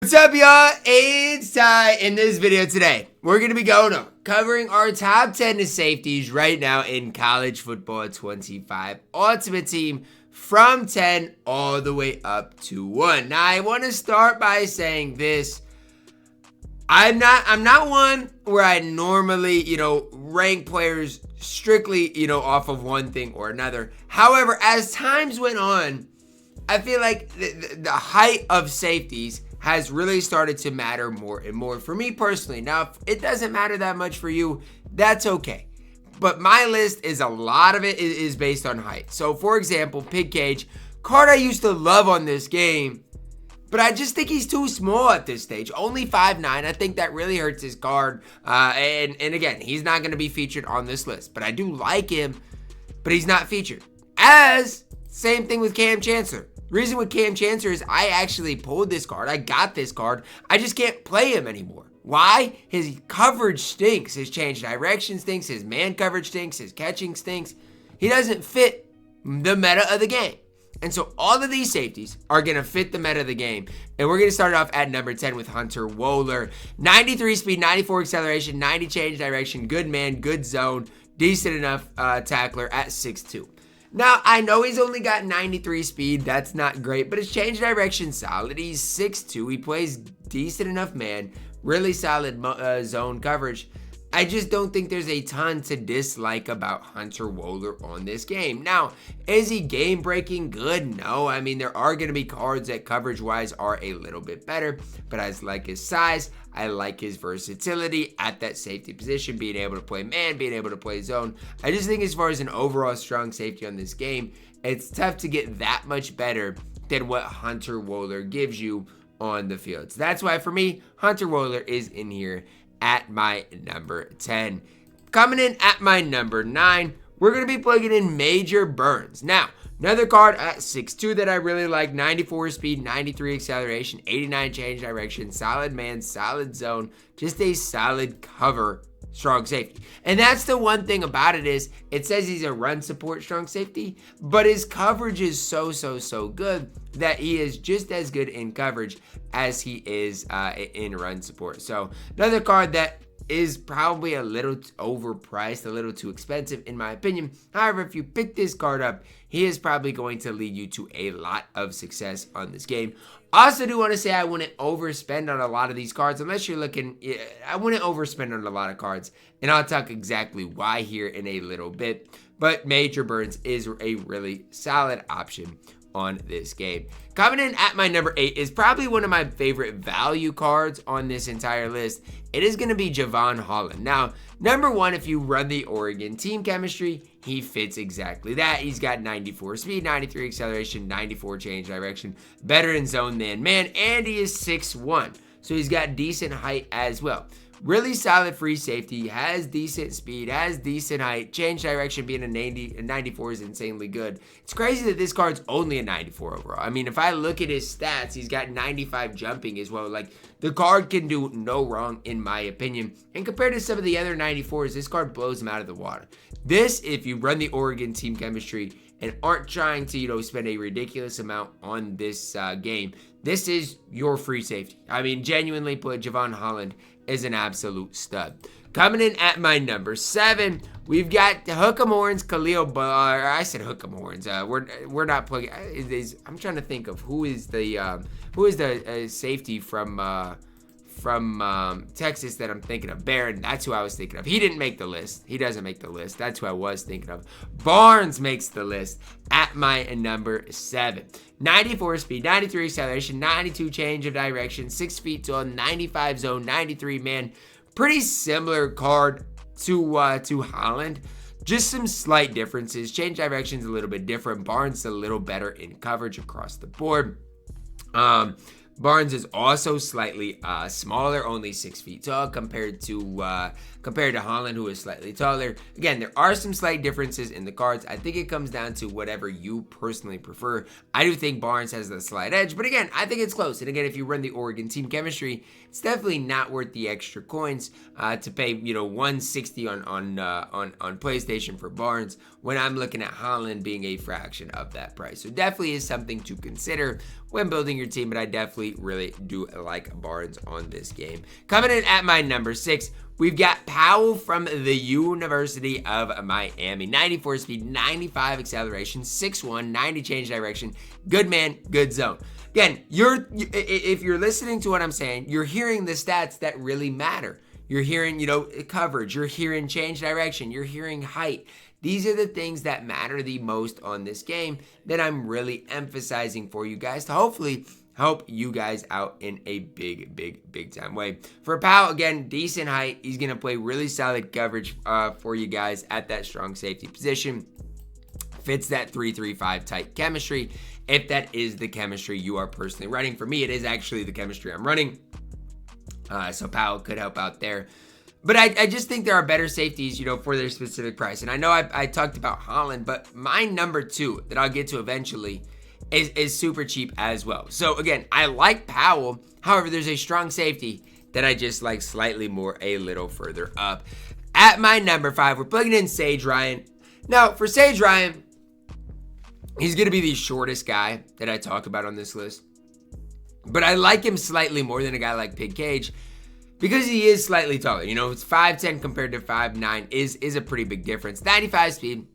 What's up, y'all? It's Ty. In this video today, we're going to be covering our top 10 safeties right now in college football 25 Ultimate Team from 10 all the way up to 1. Now, I want to start by saying this. I'm not one where I normally, rank players strictly, off of one thing or another. However, as times went on, I feel like the height of safeties has really started to matter more and more for me personally. Now, if it doesn't matter that much for you, that's okay. But my list is a lot of it is based on height. So, for example, Pig Cage, card I used to love on this game, but I just think he's too small at this stage. Only 5'9". I think that really hurts his card. And again, he's not going to be featured on this list. But I do like him, but he's not featured. Same thing with Cam Chancellor. Reason with Cam Chancellor is I actually pulled this card. I got this card. I just can't play him anymore. Why? His coverage stinks. His change direction stinks. His man coverage stinks. His catching stinks. He doesn't fit the meta of the game. And so all of these safeties are going to fit the meta of the game. And we're going to start off at number 10 with Hunter Wohler. 93 speed, 94 acceleration, 90 change direction, good man, good zone, decent enough tackler at 6'2". Now, I know he's only got 93 speed. That's not great, but his change direction solid. He's 6'2". He plays decent enough man. Really solid zone coverage. I just don't think there's a ton to dislike about Hunter Wohler on this game. Now, is he game-breaking good? No. I mean, there are going to be cards that coverage-wise are a little bit better, but I like his size. I like his versatility at that safety position, being able to play man, being able to play zone. I just think as far as an overall strong safety on this game, it's tough to get that much better than what Hunter Wohler gives you on the field. So that's why, for me, Hunter Wohler is in here at my number 10. Coming in at my number 9, we're going to be plugging in Major Burns. Now, another card at 6'2" that I really like. 94 speed, 93 acceleration, 89 change direction, solid man, solid zone, just a solid cover strong safety. And that's the one thing about it is it says he's a run support strong safety, but his coverage is so good that he is just as good in coverage as he is in run support. So another card that is probably a little overpriced, a little too expensive in my opinion. However, if you pick this card up, he is probably going to lead you to a lot of success on this game. Also do want to say I wouldn't overspend on a lot of these cards unless you're looking, I wouldn't overspend on a lot of cards, and I'll talk exactly why here in a little bit. But Major Burns is a really solid option on this game. Coming in at my number 8 is probably one of my favorite value cards on this entire list. It is going to be Jaylen Holland. Now, number 1, if you run the Oregon team chemistry, he fits exactly that. He's got 94 speed, 93 acceleration, 94 change direction, better in zone than man, and he is 6'1". So he's got decent height as well. Really solid free safety, has decent speed, has decent height. Change direction being a 94 is insanely good. It's crazy that this card's only a 94 overall. I mean, if I look at his stats, he's got 95 jumping as well. Like, the card can do no wrong in my opinion. And compared to some of the other 94s, this card blows him out of the water. This, if you run the Oregon team chemistry and aren't trying to, spend a ridiculous amount on this game, this is your free safety. I mean, genuinely put, Jaylen Holland is an absolute stud. Coming in at my number 7, we've got the Hook'em Horns, Khalil. I said Hook'em Horns. We're not plugging. I'm trying to think of who is the safety from Texas that I'm thinking of. Barron, that's who I was thinking of. He didn't make the list. He doesn't make the list. That's who I was thinking of. Barnes makes the list at my number 7. 94 speed, 93 acceleration, 92 change of direction, 6 feet tall, 95 zone, 93 man. Pretty similar card to Holland. Just some slight differences. Change direction's a little bit different. Barnes is a little better in coverage across the board. Barnes is also slightly smaller, only 6 feet tall compared to Holland, who is slightly taller. Again, there are some slight differences in the cards. I think it comes down to whatever you personally prefer. I do think Barnes has the slight edge, but again, I think it's close. And again, if you run the Oregon team chemistry, it's definitely not worth the extra coins to pay, $160 on PlayStation for Barnes when I'm looking at Holland being a fraction of that price. So definitely is something to consider when building your team, but I definitely really do like Barnes on this game. Coming in at my number 6, we've got Powell from the University of Miami. 94 speed, 95 acceleration, 6'1", 90 change direction. Good man, good zone. Again, if you're listening to what I'm saying, you're hearing the stats that really matter. You're hearing, coverage. You're hearing change direction. You're hearing height. These are the things that matter the most on this game that I'm really emphasizing for you guys to hopefully help you guys out in a big time way. For Powell, again, decent height. He's going to play really solid coverage for you guys at that strong safety position. Fits that 3-3-5 tight chemistry, if that is the chemistry you are personally running. For me, it is actually the chemistry I'm running. So Powell could help out there. But I just think there are better safeties, for their specific price. And I know I talked about Holland, but my number 2 that I'll get to eventually is super cheap as well. So again, I like Powell. However, there's a strong safety that I just like slightly more a little further up. At my number 5, we're plugging in Sage Ryan. Now, for Sage Ryan, he's going to be the shortest guy that I talk about on this list. But I like him slightly more than a guy like Pig Cage because he is slightly taller. It's 5'10 compared to 5'9 is a pretty big difference. 95 speed,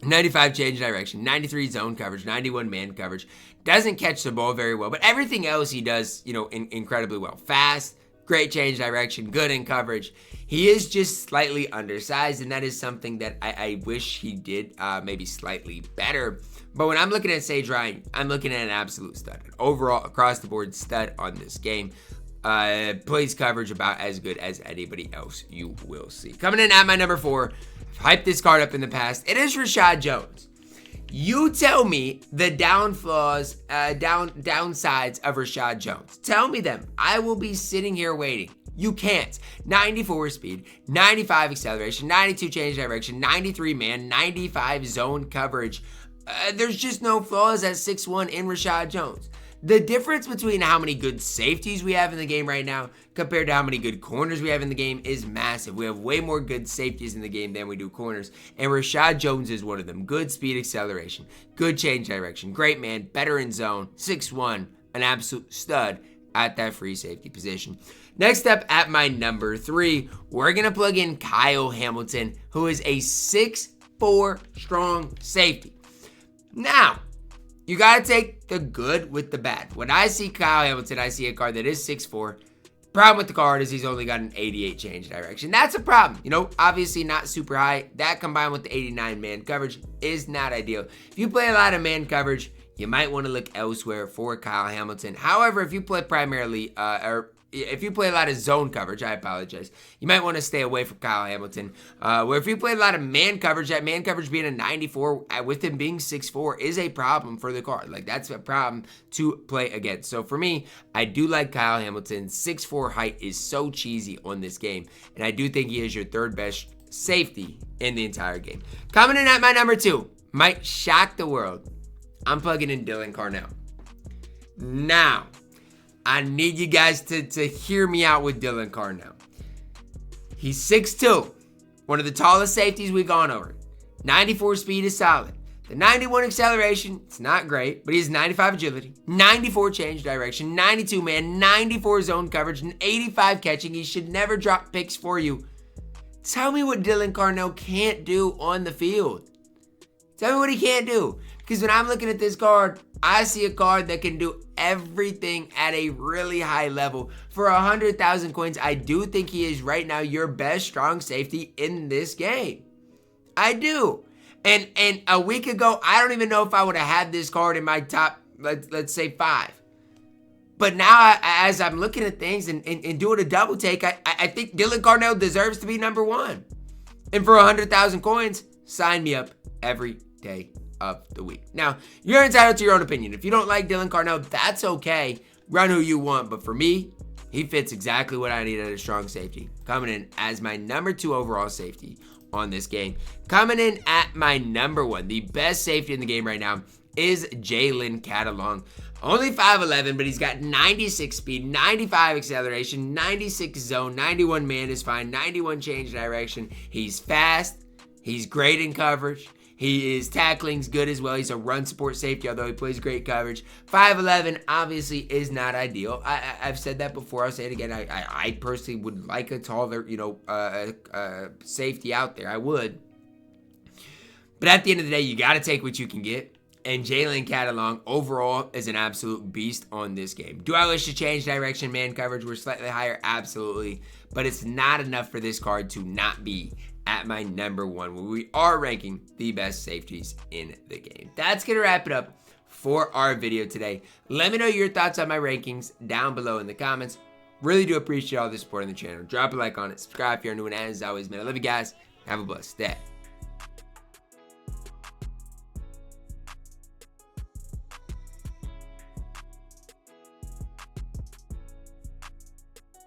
95 change direction, 93 zone coverage, 91 man coverage. Doesn't catch the ball very well, but everything else he does, incredibly well. Fast, great change direction, good in coverage. He is just slightly undersized, and that is something that I wish he did maybe slightly better. But when I'm looking at Sage Ryan, I'm looking at an absolute stud. An overall, across-the-board stud on this game. Plays coverage about as good as anybody else you will see. Coming in at my number 4, I've hyped this card up in the past. It is Rashad Jones. You tell me the downsides of Rashad Jones. Tell me them. I will be sitting here waiting. You can't. 94 speed, 95 acceleration, 92 change direction, 93 man, 95 zone coverage. There's just no flaws at 6'1" in Rashad Jones. The difference between how many good safeties we have in the game right now compared to how many good corners we have in the game is massive. We have way more good safeties in the game than we do corners, and Rashad Jones is one of them. Good speed acceleration, good change direction, great man, better in zone, 6'1", an absolute stud at that free safety position. Next up at my number 3, we're going to plug in Kyle Hamilton, who is a 6'4" strong safety. Now, you got to take the good with the bad. When I see Kyle Hamilton, I see a card that is 6'4". Problem with the card is he's only got an 88 change direction. That's a problem. Obviously not super high. That combined with the 89 man coverage is not ideal. If you play a lot of man coverage, you might want to look elsewhere for Kyle Hamilton. However, if you play primarily, if you play a lot of zone coverage, I apologize, you might want to stay away from Kyle Hamilton. Where if you play a lot of man coverage, that man coverage being a 94, with him being 6'4", is a problem for the card. That's a problem to play against. So for me, I do like Kyle Hamilton. 6'4" height is so cheesy on this game, and I do think he is your third best safety in the entire game. Coming in at my number 2, might shock the world. I'm plugging in Dylan Carnell. Now, I need you guys to hear me out with Dylan Carnell. He's 6'2", one of the tallest safeties we've gone over. 94 speed is solid. The 91 acceleration, it's not great, but he has 95 agility, 94 change direction, 92 man, 94 zone coverage, and 85 catching. He should never drop picks for you. Tell me what Dylan Carnell can't do on the field. Tell me what he can't do. Because when I'm looking at this card, I see a card that can do everything at a really high level. For 100,000 coins, I do think he is right now your best strong safety in this game. I do. And a week ago, I don't even know if I would have had this card in my top, let's say 5. But now, as I'm looking at things and doing a double take, I think Dylan Carnell deserves to be number 1. And for 100,000 coins, sign me up every day of the week. Now, you're entitled to your own opinion. If you don't like Dylan Carnell, that's okay. Run who you want. But for me, he fits exactly what I need at a strong safety. Coming in as my number 2 overall safety on this game. Coming in at my number 1, the best safety in the game right now, is Jaylen Catalon. Only 5'11", but he's got 96 speed, 95 acceleration, 96 zone, 91 man is fine, 91 change direction. He's fast. He's great in coverage. His tackling's good as well. He's a run support safety, although he plays great coverage. 5'11", obviously is not ideal. I've said that before. I'll say it again. I personally would like a taller, safety out there. I would. But at the end of the day, you got to take what you can get. And Jaylen Catalon overall is an absolute beast on this game. Do I wish to change direction? Man coverage were slightly higher? Absolutely. But it's not enough for this card to not be at my number one, where we are ranking the best safeties in the game. That's going to wrap it up for our video today. Let me know your thoughts on my rankings down below in the comments. Really do appreciate all the support on the channel. Drop a like on it. Subscribe if you're new. And as always, man, I love you guys. Have a blessed day.